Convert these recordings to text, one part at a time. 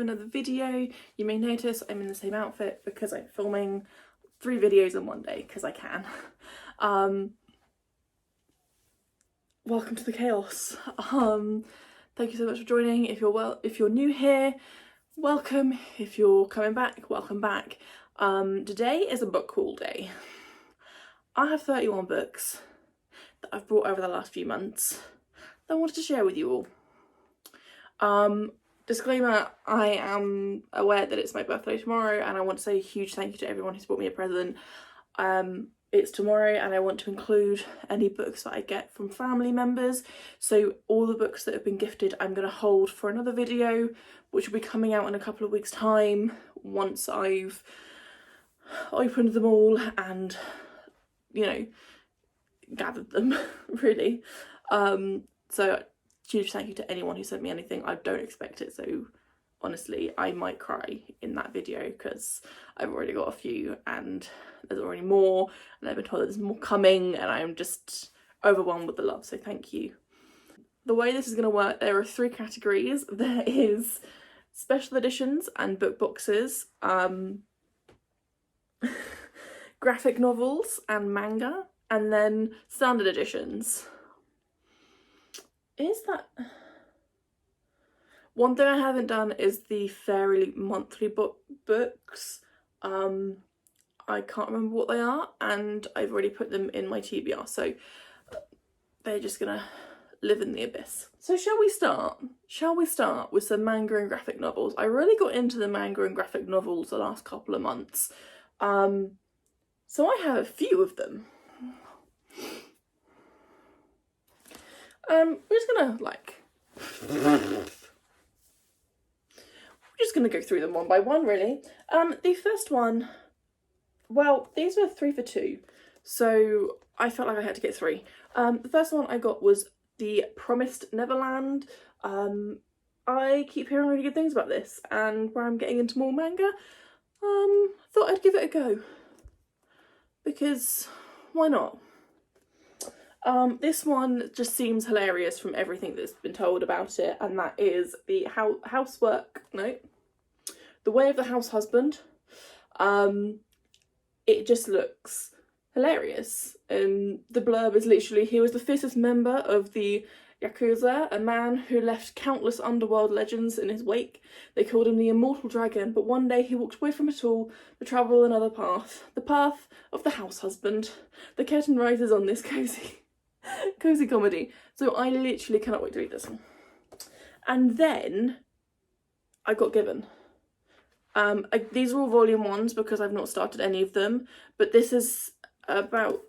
another video. You may notice I'm in the same outfit because I'm filming 3 videos in one day because I can. Welcome to the chaos. Thank you so much for joining. If you're new here, welcome. If you're coming back, welcome back. Today is a book haul day. I have 31 books that I've brought over the last few months that I wanted to share with you all. Disclaimer, I am aware that it's my birthday tomorrow and I want to say a huge thank you to everyone who's bought me a present. It's tomorrow and I want to include any books that I get from family members. So all the books that have been gifted I'm going to hold for another video, which will be coming out in a couple of weeks' time once I've opened them all and, you know, gathered them, really. So huge thank you to anyone who sent me anything. I don't expect it, so honestly I might cry in that video because I've already got a few and there's already more and I've been told that there's more coming and I'm just overwhelmed with the love, so thank you. The way this is going to work, there are 3 categories. There is special editions and book boxes, graphic novels and manga, and then standard editions. Is that... One thing I haven't done is the Fairy monthly books. I can't remember what they are and I've already put them in my TBR, so they're just gonna live in the abyss. So shall we start? Shall we start with some manga and graphic novels? I really got into the manga and graphic novels the last couple of months. So I have a few of them. We're just gonna just going to go through them one by one, really. The first one, well, these were 3 for 2, so I felt like I had to get 3. The first one I got was The Promised Neverland. I keep hearing really good things about this, and where I'm getting into more manga, thought I'd give it a go, because why not? This one just seems hilarious from everything that's been told about it, and that is the The Way of the House Husband. It just looks hilarious, and the blurb is literally, he was the fittest member of the Yakuza, a man who left countless underworld legends in his wake. They called him the Immortal Dragon, but one day he walked away from it all to travel another path, the path of the house husband. The curtain rises on this cozy comedy. So I literally cannot wait to read this one. And then I got given. These are all volume 1s because I've not started any of them, but this is about,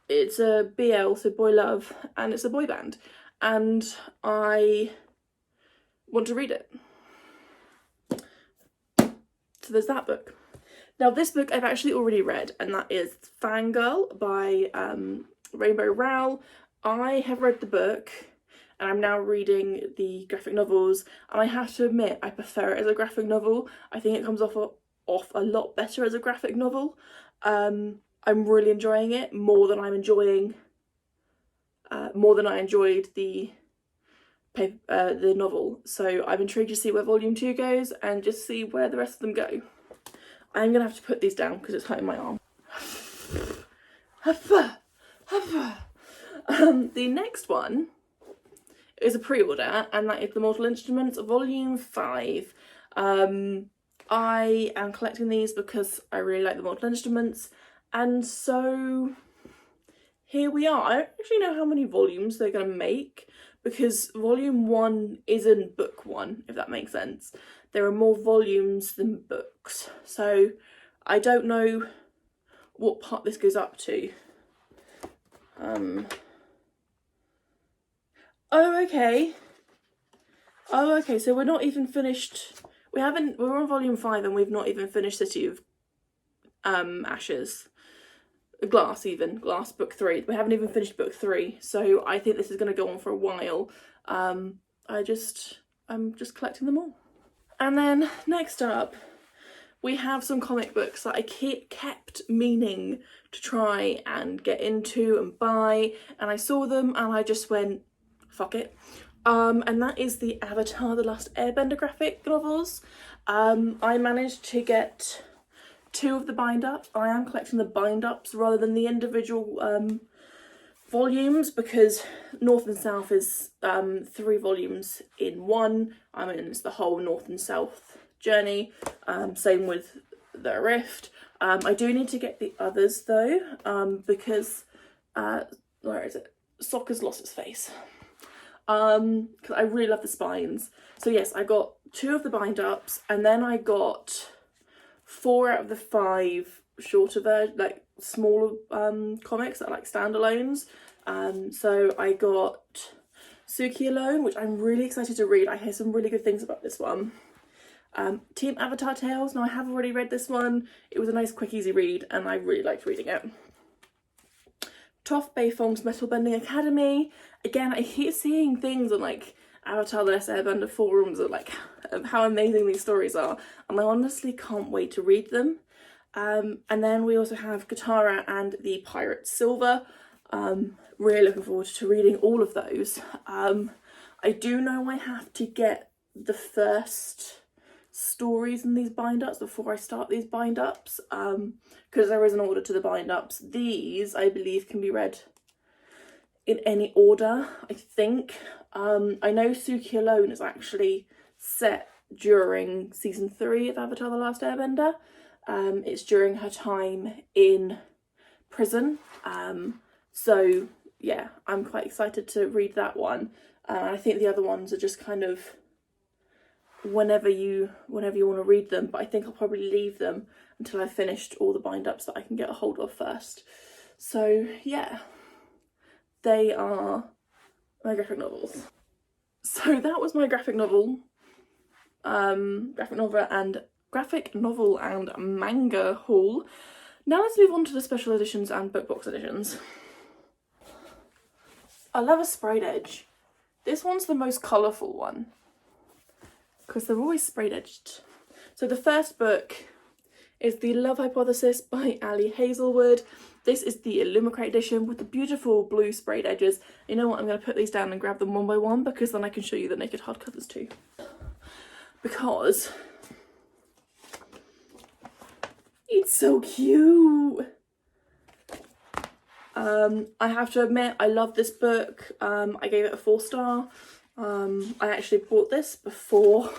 it's a BL, so boy love, and it's a boy band, and I want to read it. So there's that book. Now this book I've actually already read, and that is Fangirl by Rainbow Rowell. I have read the book and I'm now reading the graphic novels, and I have to admit I prefer it as a graphic novel. I think it comes off a lot better as a graphic novel. I'm really enjoying it more than I enjoyed the novel. So I'm intrigued to see where volume 2 goes and just see where the rest of them go. I'm gonna have to put these down because it's hurting my arm. The next one is a pre-order, and that is The Mortal Instruments Volume 5. I am collecting these because I really like The Mortal Instruments, and so here we are. I don't actually know how many volumes they're going to make, because Volume 1 isn't Book 1, if that makes sense. There are more volumes than books, so I don't know what part this goes up to. Oh, okay, so we're not even finished. We're on volume 5 and we've not even finished City of Ashes. Glass book 3. We haven't even finished book 3, so I think this is going to go on for a while. I'm just collecting them all. And then next up, we have some comic books that I kept meaning to try and get into and buy, and I saw them and I just went, fuck it, And that is the Avatar The Last Airbender graphic novels. I managed to get 2 of the bind-ups. I am collecting the bind-ups rather than the individual volumes, because North and South is 3 volumes in one. I mean, it's the whole North and South journey. Same with the Rift. I do need to get the others though, because where is it? Sokka's lost his face. Because I really love the spines. So yes, I got 2 of the bind-ups, and then I got 4 out of the 5 shorter like smaller comics that are like standalones. So I got Suki Alone, which I'm really excited to read. I hear some really good things about this one. Team Avatar Tales. Now I have already read this one. It was a nice quick easy read and I really liked reading it. Toph Beifong's Metal Bending Academy. Again, I keep seeing things on like Avatar The Last Airbender forums of like how amazing these stories are, and I honestly can't wait to read them. And then we also have Katara and the Pirate Silver. Really looking forward to reading all of those. I do know I have to get the first stories in these bind-ups before I start these bind-ups, because there is an order to the bind-ups. These, I believe, can be read in any order, I think. I know Suki Alone is actually set during season 3 of Avatar The Last Airbender. It's during her time in prison. So yeah, I'm quite excited to read that one. I think the other ones are just kind of whenever you want to read them, but I think I'll probably leave them until I've finished all the bind-ups that I can get a hold of first. So yeah, they are my graphic novels. So that was my graphic novel and manga haul. Now let's move on to the special editions and book box editions. I love a sprayed edge. This one's the most colourful one, because they're always sprayed edged. So the first book is The Love Hypothesis by Ali Hazelwood. This is the Illumicrate edition with the beautiful blue sprayed edges. You know what, I'm going to put these down and grab them one by one, because then I can show you the naked hardcovers too. Because it's so cute. I have to admit, I love this book. I gave it a 4-star. I actually bought this before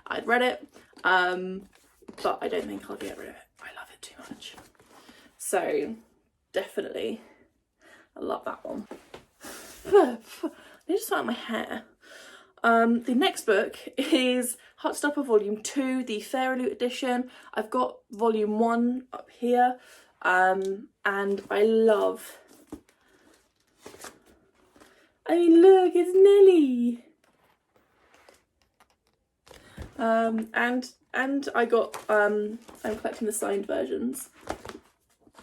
I'd read it, but I don't think I'll get rid of it. I love it too much. So definitely, I love that one. I need to start my hair. The next book is Heartstopper Volume 2, the Fairy Loot edition. I've got Volume 1 up here, and I love... I mean, look, it's Nelly! And I got, I'm collecting the signed versions.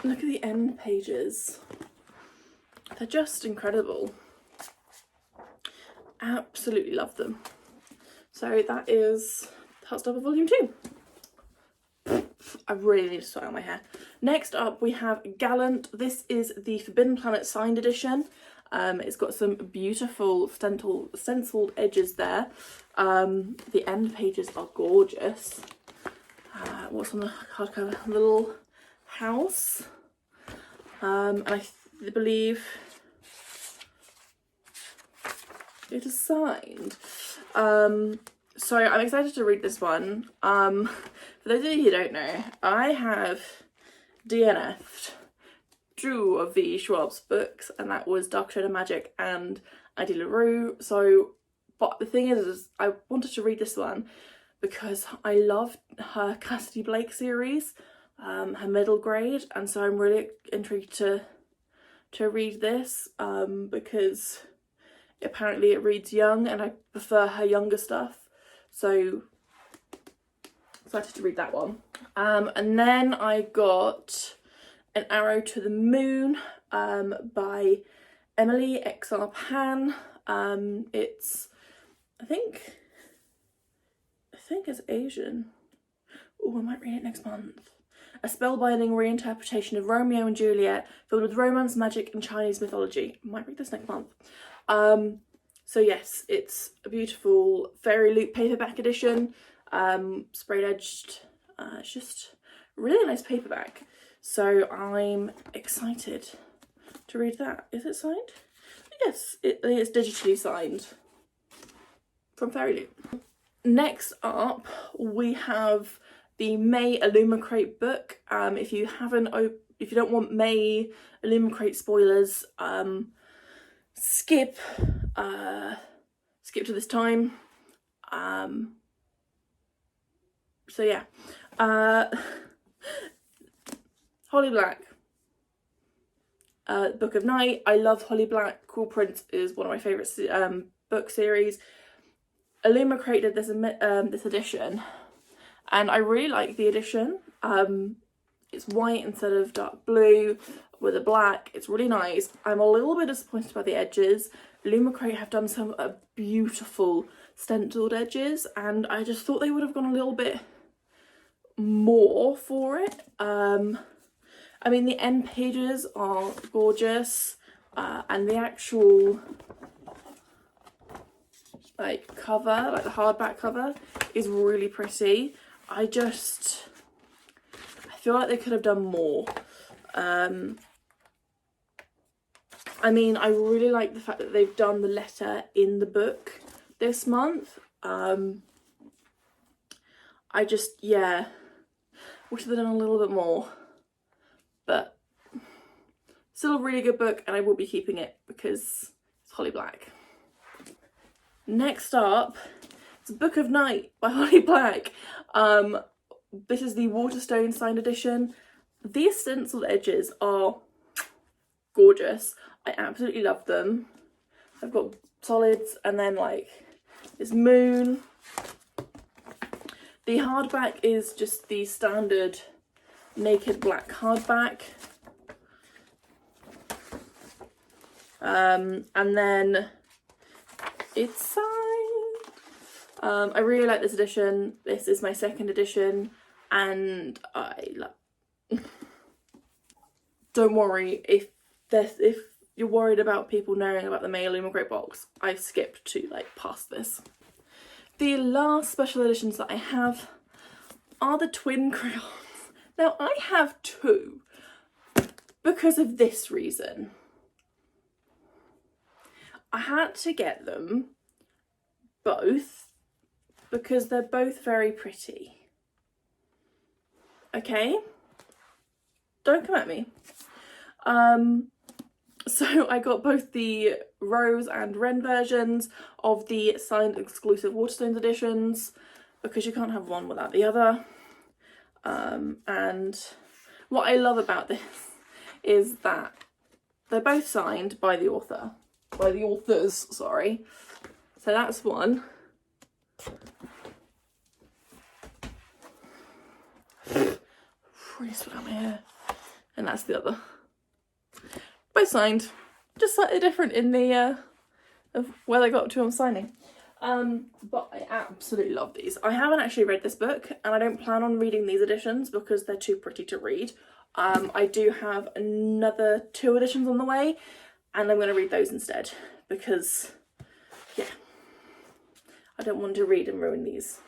Look at the end pages. They're just incredible. Absolutely love them. So that is Heartstopper Volume 2. I really need to sort out my hair. Next up we have Gallant. This is the Forbidden Planet signed edition. It's got some beautiful stenciled edges there. The end pages are gorgeous. What's on the hardcover? A little house. And I believe it is signed. So I'm excited to read this one. For those of you who don't know, I have DNF'd 2 of the Schwab's books, and that was Dark Shadow Magic and Auntie LaRue. So, but the thing is I wanted to read this one because I love her Cassidy Blake series, her middle grade, and so I'm really intrigued to read this, because apparently it reads young and I prefer her younger stuff, so excited to read that one. And then I got An Arrow to the Moon by Emily XR Pan. It's I think it's Asian. Oh, I might read it next month. A spellbinding reinterpretation of Romeo and Juliet filled with romance, magic and Chinese mythology. I might read this next month. So yes, it's a beautiful Fairy Loot paperback edition, sprayed edged. It's just a really nice paperback. So I'm excited to read that. Is it signed? Yes, it's digitally signed from Fairy Loot. Next up, we have the May Illumicrate book. If you don't want May Illumicrate spoilers, skip to this time. So yeah, Holly Black, Book of Night. I love Holly Black. Cool Prince is one of my favourite book series. Illumicrate did this edition, and I really like the edition. It's white instead of dark blue with a black. It's really nice. I'm a little bit disappointed by the edges. Illumicrate have done some beautiful stenciled edges, and I just thought they would have gone a little bit more for it. I mean, the end pages are gorgeous, and the actual cover, like the hardback cover, is really pretty. I feel like they could have done more. I mean, I really like the fact that they've done the letter in the book this month. I just, yeah, wish they'd done a little bit more. But still a really good book, and I will be keeping it because it's Holly Black. Next up, it's Book of Night by Holly Black. This is the Waterstone signed edition. These stenciled edges are gorgeous. I absolutely love them. I've got solids and then like this moon. The hardback is just the standard naked black hardback. And then it's signed. I really like this edition. This is my second edition, and I love. Don't worry if you're worried about people knowing about the May Illumicrate box. I've skipped to past this. The last special editions that I have are the twin crayons. Now I have two because of this reason. I had to get them both because they're both very pretty. Okay? Don't come at me. So I got both the Rose and Wren versions of the signed exclusive Waterstones editions because you can't have one without the other. And what I love about this is that they're both signed by the authors, sorry. So that's one. Really stuck out my hair. And that's the other. Both signed. Just slightly different in the of where they got to on signing. But I absolutely love these. I haven't actually read this book, and I don't plan on reading these editions because they're too pretty to read. I do have another 2 editions on the way, and I'm going to read those instead because, yeah, I don't want to read and ruin these.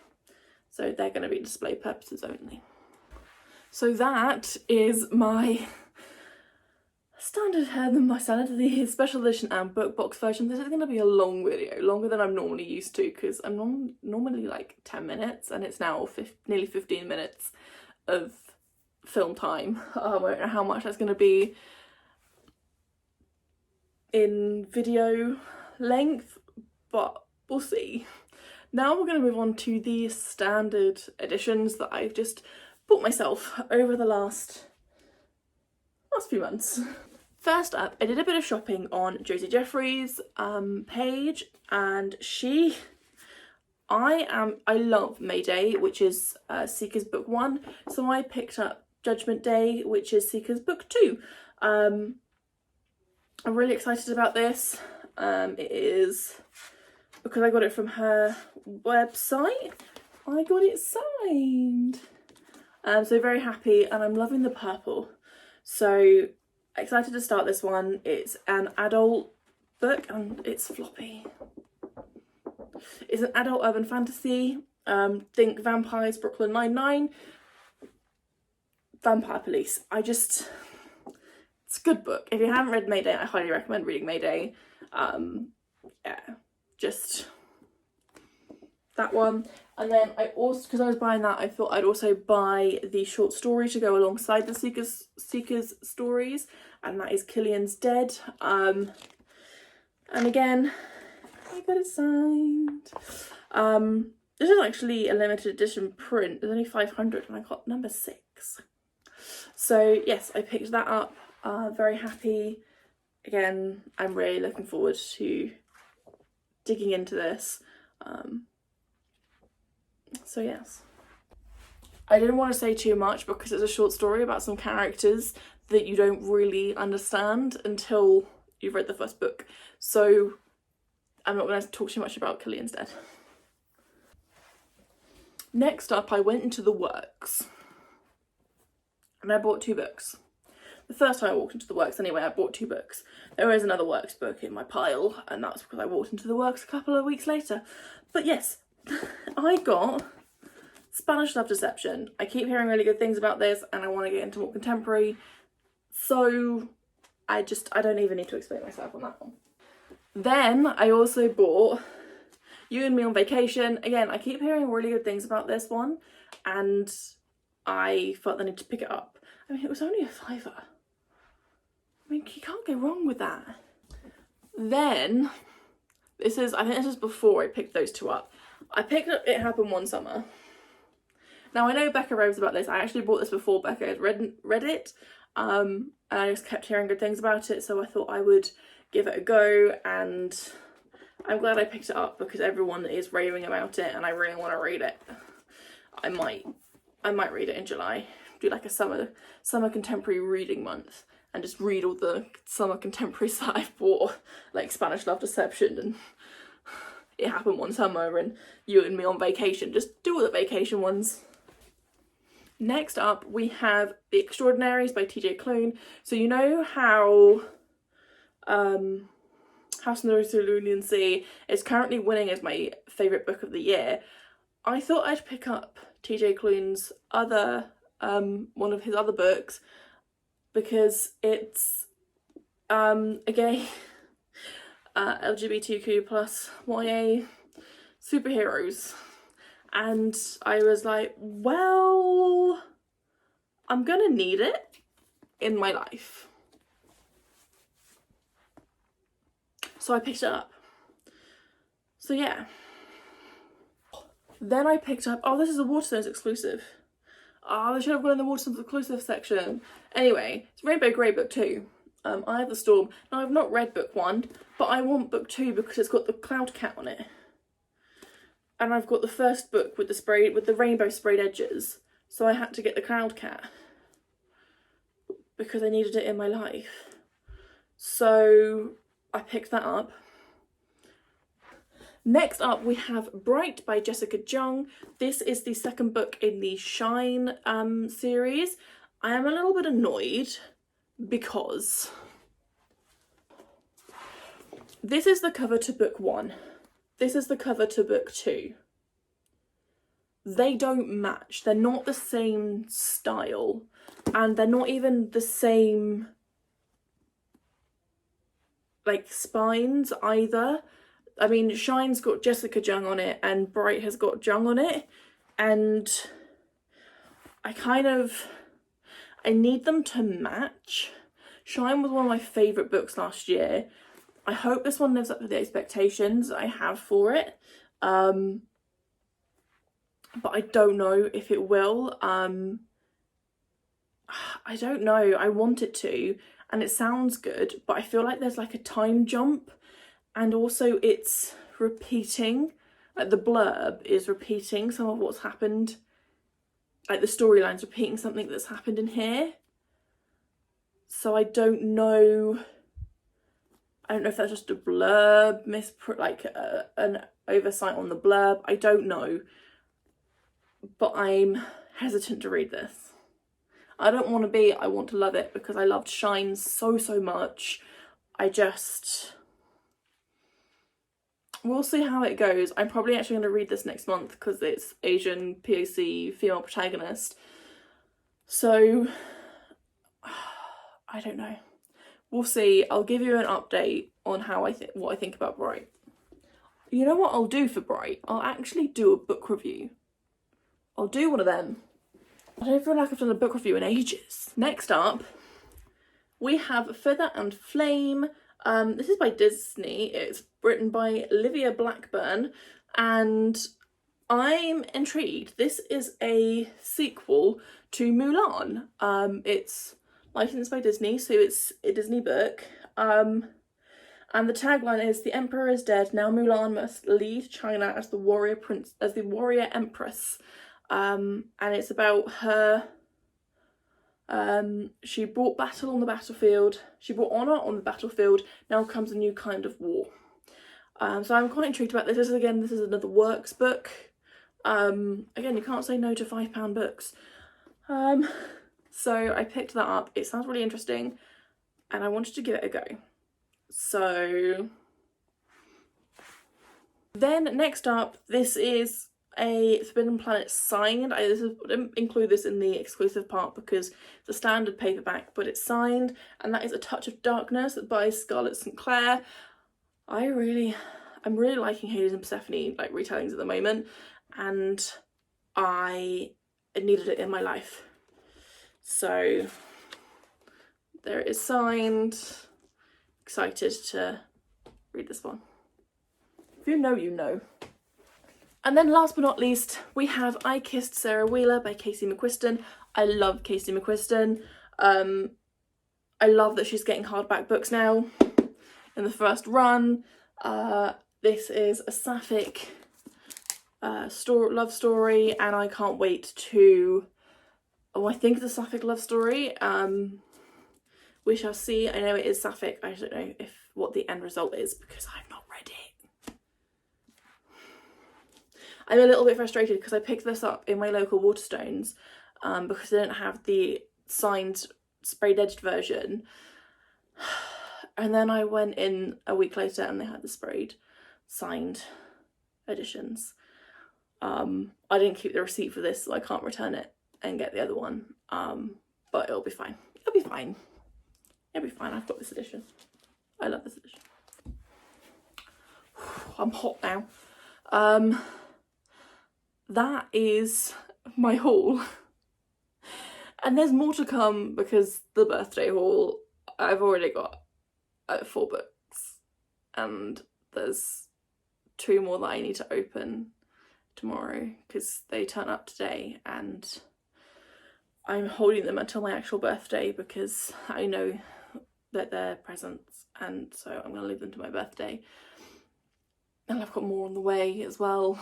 So they're going to be display purposes only. So that is my the special edition and book box version. This is going to be a long video, longer than I'm normally used to because I'm normally like 10 minutes and it's now nearly 15 minutes of film time. I don't know how much that's going to be in video length, but we'll see. Now we're going to move on to the standard editions that I've just bought myself over the last few months. First up, I did a bit of shopping on Josie Jeffrey's page, and I love Mayday, which is Seeker's book 1, so I picked up Judgment Day, which is Seeker's book 2. I'm really excited about this. It is because I got it from her website. I got it signed. So very happy, and I'm loving the purple. So excited to start this one. It's an adult book and it's floppy. It's an adult urban fantasy. Think vampires, Brooklyn Nine-Nine, Vampire Police. It's a good book. If you haven't read Mayday, I highly recommend reading Mayday. Yeah, just that one. And then I also, because I was buying that, I thought I'd also buy the short story to go alongside the Seekers stories, and that is Killian's Dead. And again, I got it signed. This is actually a limited edition print. There's only 500 and I got number 6. So yes, I picked that up. Very happy. Again, I'm really looking forward to digging into this. So yes. I didn't want to say too much because it's a short story about some characters that you don't really understand until you've read the first book. So I'm not going to talk too much about Killian's Dead. Next up, I went into the works and I bought 2 books. The first time I walked into the works anyway, I bought 2 books. There is another works book in my pile, and that's because I walked into the works a couple of weeks later. But yes, I got Spanish Love Deception. I keep hearing really good things about this and I want to get into more contemporary. So I don't even need to explain myself on that one. Then I also bought You and Me on Vacation. Again, I keep hearing really good things about this one and I felt the need to pick it up. I mean, it was only a £5. I mean, you can't go wrong with that. Then, I think this is before I picked those 2 up. I picked up It Happened One Summer. Now, I know Becca raves about this. I actually bought this before Becca had read it. And I just kept hearing good things about it, so I thought I would give it a go, and I'm glad I picked it up because everyone is raving about it and I really want to read it. I might read it in July. Do like a summer contemporary reading month and just read all the summer contemporaries that I've bought, like Spanish Love Deception and It Happened One Summer and You and Me on Vacation. Just do all the vacation ones. Next up, we have The Extraordinaries by TJ Klune. So you know how House on the Cerulean Sea is currently winning as my favourite book of the year. I thought I'd pick up TJ Klune's one of his other books because it's a gay LGBTQ plus YA superheroes, and I was like, well, I'm gonna need it in my life, so I picked it up. So yeah, then I picked up, oh, this is a Waterstones exclusive. Oh, they should have gone in the Waterstones exclusive section. Anyway, it's Rainbow Grey book 2. Eye of the Storm. Now, I've not read book 1, but I want book 2 because it's got the cloud cat on it. And I've got the first book with the rainbow sprayed edges. So I had to get the cloud cat because I needed it in my life. So I picked that up. Next up, we have Bright by Jessica Jung. This is the second book in the Shine series. I am a little bit annoyed because this is the cover to book 1. This is the cover to book 2. They don't match. They're not the same style, and they're not even the same like spines either. I mean, Shine's got Jessica Jung on it and Bright has got Jung on it, and I need them to match. Shine was one of my favourite books last year. I hope this one lives up to the expectations I have for it. But I don't know if it will. I don't know. I want it to, and it sounds good, but I feel like there's like a time jump. And also it's repeating, like the blurb is repeating some of what's happened, like the storyline's repeating something that's happened in here. So I don't know if that's just a blurb, an oversight on the blurb, I don't know. But I'm hesitant to read this. I don't want to be, I want to love it because I loved Shine so much. we'll see how it goes. I'm probably actually going to read this next month because it's Asian POC female protagonist. So I don't know. We'll see. I'll give you an update on how what I think about Bright. You know what I'll do for Bright? I'll actually do a book review. I'll do one of them. I don't feel like I've done a book review in ages. Next up, we have Feather and Flame. This is by Disney. It's written by Olivia Blackburn, and I'm intrigued. This is a sequel to Mulan. It's licensed by Disney, so it's a Disney book. And the tagline is, "The Emperor is dead. Now Mulan must lead China as the warrior empress." And it's about her. She brought battle on the battlefield. She brought honor on the battlefield. Now comes a new kind of war. So I'm quite intrigued about this. This is another works book. Again, you can't say no to £5 books. So I picked that up. It sounds really interesting, and I wanted to give it a go. So then next up, this is a Forbidden Planet signed. I didn't include this in the exclusive part because it's a standard paperback, but it's signed, and that is A Touch of Darkness by Scarlett St. Clair. I'm really liking Hades and Persephone like retellings at the moment, and I needed it in my life. So there it is signed. Excited to read this one. If you know, you know. And then last but not least, we have I Kissed Sarah Wheeler by Casey McQuiston. I love Casey McQuiston. I love that she's getting hardback books now in the first run. This is a sapphic love story, and I can't wait to... Oh, I think it's a sapphic love story. We shall see. I know it is sapphic. I don't know what the end result is because I've not read it. I'm a little bit frustrated because I picked this up in my local Waterstones because they didn't have the signed sprayed edged version. And then I went in a week later and they had the sprayed signed editions. I didn't keep the receipt for this, so I can't return it and get the other one. But it'll be fine. It'll be fine. It'll be fine. I've got this edition. I love this edition. I'm hot now. That is my haul. And there's more to come because the birthday haul, I've already got 4 books. And there's 2 more that I need to open tomorrow because they turn up today, and I'm holding them until my actual birthday because I know that they're presents, and so I'm going to leave them to my birthday. And I've got more on the way as well.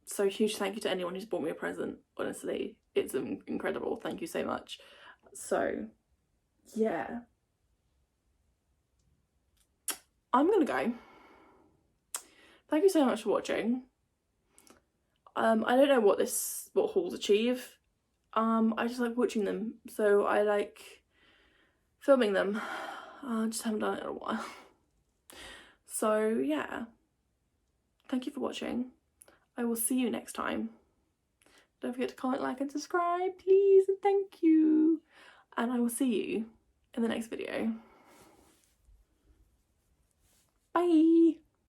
So huge thank you to anyone who's bought me a present. Honestly, it's incredible. Thank you so much. So yeah, I'm gonna go. Thank you so much for watching. I don't know what hauls achieve. I just like watching them, so I like filming them. I just haven't done it in a while. So yeah, thank you for watching. I will see you next time. Don't forget to comment, like and subscribe, please, and thank you. And I will see you in the next video.